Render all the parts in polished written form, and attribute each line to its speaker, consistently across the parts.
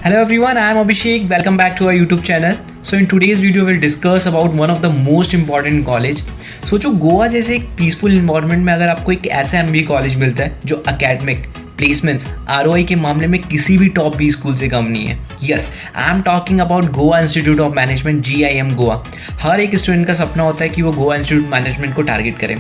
Speaker 1: Hello everyone, I am Abhishek. Welcome back to our YouTube channel. So in today's video we'll discuss about one of the most important college. सोचो गोवा जैसे एक peaceful environment में अगर आपको एक ऐसा MBA college मिलता है जो अकेडमिक प्लेसमेंट्स आरओआई के मामले में किसी भी टॉप 20 स्कूल से कम नहीं है. Yes, I am talking about Goa institute of management GIM Goa. हर एक स्टूडेंट का सपना होता है कि वो गोवा इंस्टीट्यूट मैनेजमेंट को टारगेट करे,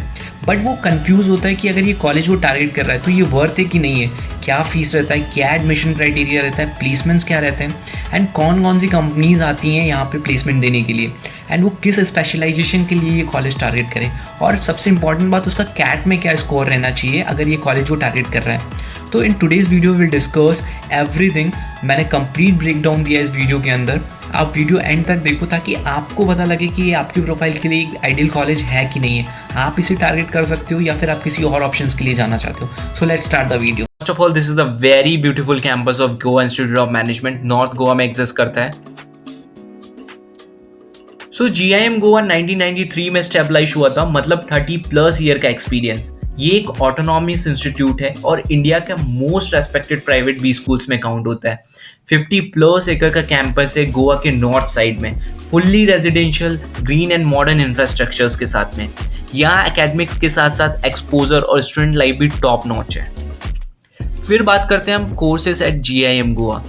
Speaker 1: बट वो कंफ्यूज होता है कि अगर ये कॉलेज वो टारगेट कर रहा है तो ये वर्थ है कि नहीं है, क्या फीस रहता है, क्या एडमिशन क्राइटेरिया रहता है, प्लेसमेंट्स क्या रहते हैं एंड कौन कौन सी कंपनीज आती हैं यहाँ पे प्लेसमेंट देने के लिए एंड वो किस स्पेशलाइजेशन के लिए ये कॉलेज टारगेट करे, और सबसे इंपॉर्टेंट बात उसका कैट में क्या स्कोर रहना चाहिए अगर ये कॉलेज वो टारगेट कर रहा है. तो in today's video will discuss everything. मैंने कंप्लीट ब्रेक डाउन दिया इस वीडियो के अंदर. आप वीडियो एंड तक देखो ताकि आपको पता लगे कि ये आपकी प्रोफाइल के लिए एक आइडियल कॉलेज है कि नहीं है, आप इसे टारगेट कर सकते हो या फिर आप किसी और ऑप्शंस के लिए जाना चाहते हो. So let's start the video. First of all, this is a very beautiful campus of Goa institute of management. North Goa में एग्जिस्ट करता है. सो GIM गोवा 1993 में स्टेबलाइज हुआ था, मतलब 30+ ईयर का एक्सपीरियंस. ये एक ऑटोनॉमस इंस्टीट्यूट है और इंडिया का most respected private B schools में काउंट होता है. 50+ एकड़ का कैंपस है गोवा के नॉर्थ साइड में, fully residential, green and modern infrastructures के साथ में. यहाँ एकेडमिक्स के साथ साथ एक्सपोजर और स्टूडेंट लाइफ भी टॉप नॉच है. फिर बात करते हैं हम कोर्सेज एट GIM गोवा.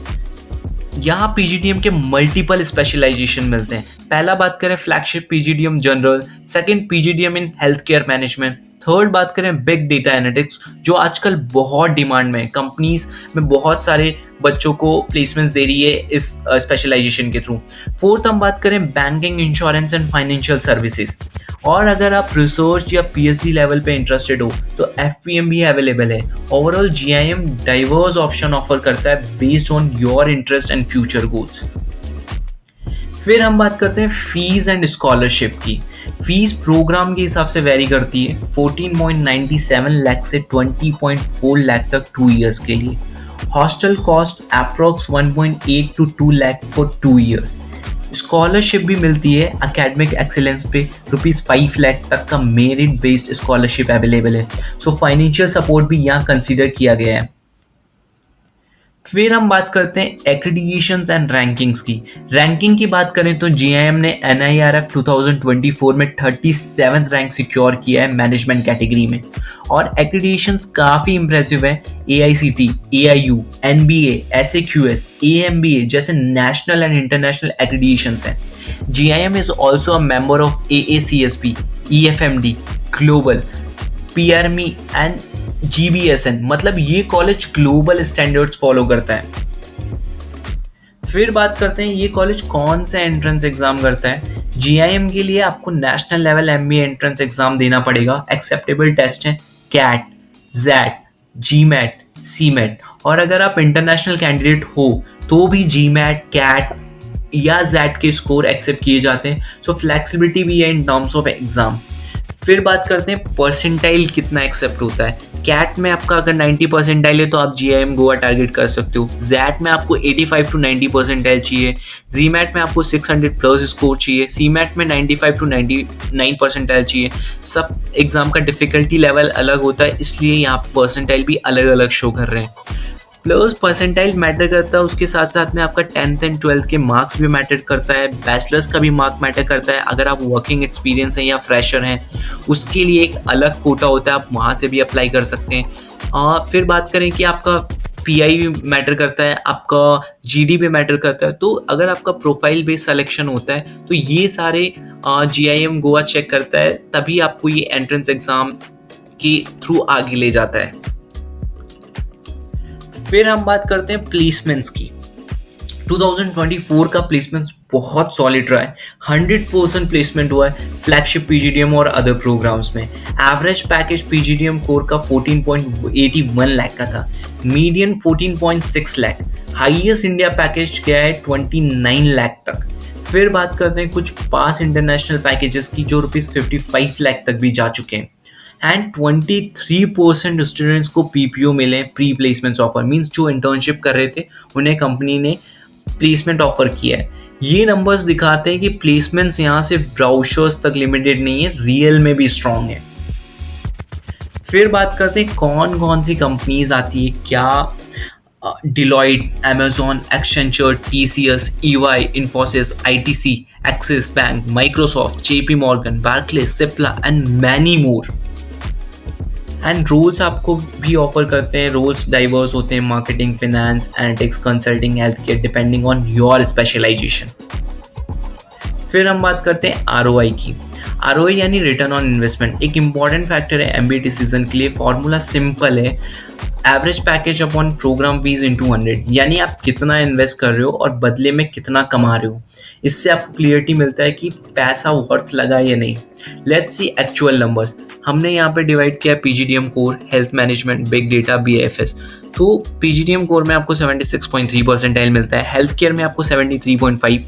Speaker 1: यहाँ PGDM के मल्टीपल स्पेशलाइजेशन मिलते हैं. पहला बात करें flagship PGDM general, second PGDM in health care management, third बात करें बिग डेटा एनालिटिक्स जो आजकल बहुत डिमांड में है. कंपनीज में बहुत सारे बच्चों को प्लेसमेंट्स दे रही है इस स्पेशलाइजेशन के थ्रू. फोर्थ हम बात करें banking, insurance and financial services. और अगर आप रिसर्च या PhD लेवल पे इंटरेस्टेड हो तो FPM भी अवेलेबल है. Overall GIM diverse option offer करता है based on your interest and future goals. फिर हम बात करते हैं फीस एंड स्कॉलरशिप की. फीस प्रोग्राम के हिसाब से वेरी करती है, 14.97 लाख से 20.4 लाख तक 2 इयर्स के लिए. Hostel cost approx 1.8 to 2 lakh for 2 years. Scholarship भी मिलती है एकेडमिक एक्सीलेंस पे, ₹5 लाख तक का मेरिट बेस्ड स्कॉलरशिप अवेलेबल है. सो फाइनेंशियल सपोर्ट भी यहाँ कंसिडर किया गया है. फिर हम बात करते हैं एक्रेडिटेशंस एंड रैंकिंग्स की. रैंकिंग की बात करें तो GIM ने NIRF 2024 में 37th रैंक सिक्योर किया है मैनेजमेंट कैटेगरी में. और एक्रेडिटेशंस काफ़ी इंप्रेसिव है. AICT, AIU, NBA, SAQS, AMBA जैसे नेशनल एंड इंटरनेशनल एक्रेडिटेशंस हैं. GIM is also a member of AACSP, EFMD, global, PRME and GBSN, मतलब ये कॉलेज ग्लोबल स्टैंडर्ड्स फॉलो करता है. फिर बात करते हैं ये कॉलेज कौन सा एंट्रेंस एग्जाम करता है. GIM के लिए आपको national level MBA entrance exam देना पड़ेगा. एक्सेप्टेबल टेस्ट है CAT, ZAT, GMAT, CMAT. और अगर आप इंटरनेशनल कैंडिडेट हो तो भी GMAT, CAT या ZAT के स्कोर एक्सेप्ट किए जाते हैं. सो फ्लेक्सिबिलिटी भी है इन टर्म्स ऑफ एग्जाम. फिर बात करते हैं परसेंटाइल कितना एक्सेप्ट होता है. कैट में आपका अगर 90 परसेंटाइल है तो आप GIM गोवा टारगेट कर सकते हो. ZAT में आपको 85 to 90 परसेंटाइल चाहिए. GMAT में आपको 600+ स्कोर चाहिए. CMAT में 95 to 99 परसेंटाइल चाहिए. सब एग्जाम का डिफिकल्टी लेवल अलग होता है, इसलिए यहाँ परसेंटाइल भी अलग अलग शो कर रहे हैं. प्लस परसेंटाइल मैटर करता है, उसके साथ साथ में आपका 10th एंड 12th के मार्क्स भी मैटर करता है. बैचलर्स का भी मार्क मैटर करता है. अगर आप वर्किंग एक्सपीरियंस हैं या फ्रेशर हैं उसके लिए एक अलग कोटा होता है, आप वहाँ से भी अप्लाई कर सकते हैं. फिर बात करें कि आपका PI भी मैटर करता है, आपका GD भी मैटर करता है. तो अगर आपका प्रोफाइल बेस्ड सिलेक्शन होता है तो ये सारे GIM गोवा चेक करता है, तभी आपको ये एंट्रेंस एग्ज़ाम के थ्रू आगे ले जाता है. फिर हम बात करते हैं प्लेसमेंट्स की. 2024 का प्लेसमेंट्स बहुत सॉलिड रहा है. 100% प्लेसमेंट हुआ है फ्लैगशिप PGDM और अदर प्रोग्राम्स में. एवरेज पैकेज PGDM कोर का 14.81 लाख का था, median 14.6 lakh. Highest India package गया है 29 लाख तक. फिर बात करते हैं कुछ पास इंटरनेशनल पैकेजेस की जो ₹55 लाख तक भी जा चुके हैं. एंड 23% स्टूडेंट्स को PPO मिले, प्री प्लेसमेंट ऑफर. मीन्स जो इंटर्नशिप कर रहे थे उन्हें कंपनी ने प्लेसमेंट ऑफर किया है. ये नंबर्स दिखाते हैं कि प्लेसमेंट्स यहाँ सिर्फ ब्राउचर्स तक लिमिटेड नहीं है, रियल में भी स्ट्रॉन्ग है. फिर बात करते हैं कौन कौन सी कंपनीज आती है, क्या Deloitte, Amazon, Accenture, TCS, EY, Infosys, ITC, Axis Bank, Microsoft, JP Morgan, Barclays, Cipla and many more. And roles आपको भी ऑफर करते हैं. रोल्स डाइवर्स होते हैं, marketing, finance, analytics, consulting, health care, depending on your specialisation. फिर हम बात करते हैं ROI की. ROI यानी रिटर्न ऑन इन्वेस्टमेंट एक इंपॉर्टेंट फैक्टर है MBA डिसीजन के लिए. फॉर्मूला सिंपल है, average package upon programme fees into 100, यानी आप कितना इन्वेस्ट कर रहे हो और बदले में कितना कमा रहे हो. इससे आपको क्लियरिटी मिलता है कि पैसा वर्थ लगा या नहीं. Let's see actual numbers. हमने यहाँ पे डिवाइड किया PGDM core, health management, big data, BAFS. तो PGDM कोर में आपको 76.3 परसेंटाइल मिलता है, हेल्थ केयर में आपको 73.5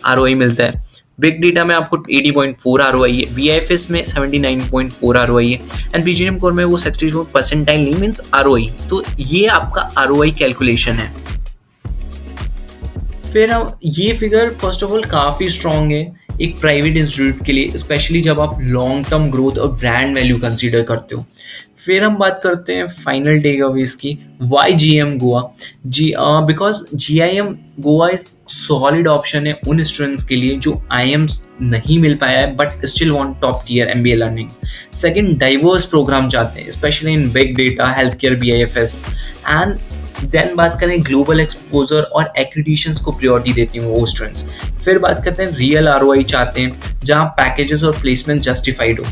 Speaker 1: ROI मिलता है, बिग डेटा में आपको 80.4 ROI है, BAFS में 79.4 ROI है एंड PGDM कोर में वो 62 परसेंटाइल नहीं मीन्स ROI. तो ये आपका ROI कैलकुलेशन है. फिर हम ये फिगर फर्स्ट ऑफ ऑल काफ़ी स्ट्रॉन्ग है एक प्राइवेट इंस्टीट्यूट के लिए, स्पेशली जब आप लॉन्ग टर्म ग्रोथ और ब्रांड वैल्यू कंसीडर करते हो. फिर हम बात करते हैं फाइनल टेक अवेज की. Why GIM Goa? Because GIM Goa is solid option है उन स्टूडेंट्स के लिए जो IIMs नहीं मिल पाया है but still want top tier MBA learnings. Second, diverse programme चाहते हैं specially in big data, health care, BIFS. And then बात करें ग्लोबल एक्सपोजर और एक्रीडिशंस को प्रायोरिटी देती हैं वो स्टूडेंट्स. फिर बात करते हैं रियल ROI चाहते हैं जहाँ पैकेजेस और प्लेसमेंट जस्टिफाइड हो.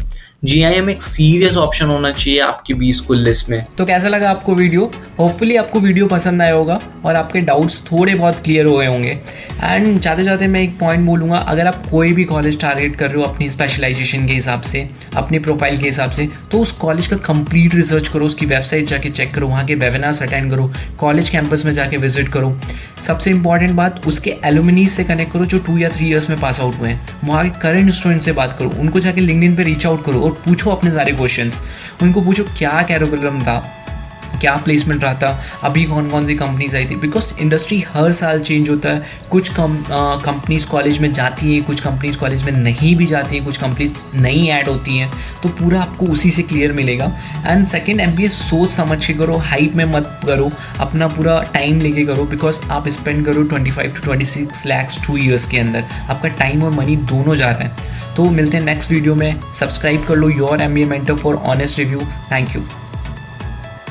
Speaker 1: GIM एक सीरियस ऑप्शन होना चाहिए आपकी B स्कूल लिस्ट में. तो कैसा लगा आपको वीडियो? होपफुली आपको वीडियो पसंद आया होगा और आपके डाउट्स थोड़े बहुत क्लियर हो गए होंगे. एंड जाते जाते मैं एक पॉइंट बोलूँगा, अगर आप कोई भी कॉलेज टारगेट कर रहे हो अपनी स्पेशलाइजेशन के हिसाब से, अपनी प्रोफाइल के हिसाब से, तो उस कॉलेज का कंप्लीट रिसर्च करो, उसकी वेबसाइट जाके चेक करो, वहाँ के वेबिनार्स अटेंड करो, कॉलेज कैंपस में जाके विजिट करो. सबसे इंपॉर्टेंट बात, उसके एलुमनी से कनेक्ट करो जो 2 या 3 ईयर्स में पास आउट हुए हैं. वहाँ के करंट स्टूडेंट से बात करो, उनको जाके लिंक्डइन पे रीच आउट करो और पूछो अपने सारे क्वेश्चंस. उनको पूछो क्या कैरिकुलम था, क्या प्लेसमेंट रहा था, अभी कौन कौन सी कंपनीज आई थी. बिकॉज इंडस्ट्री हर साल चेंज होता है. कुछ कंपनीज कॉलेज में जाती हैं, कुछ कंपनीज कॉलेज में नहीं भी जाती हैं, कुछ कंपनीज नई ऐड होती हैं. तो पूरा आपको उसी से क्लियर मिलेगा. एंड सेकेंड, MBA सोच समझ के करो, हाइप में मत करो, अपना पूरा टाइम लेके करो. बिकॉज आप स्पेंड करो 25 to 26 lakhs 2 ईयर्स के अंदर, आपका टाइम और मनी दोनों जा रहे हैं. तो मिलते हैं नेक्स्ट वीडियो में. सब्सक्राइब कर लो your MBA mentor for honest review. Thank you.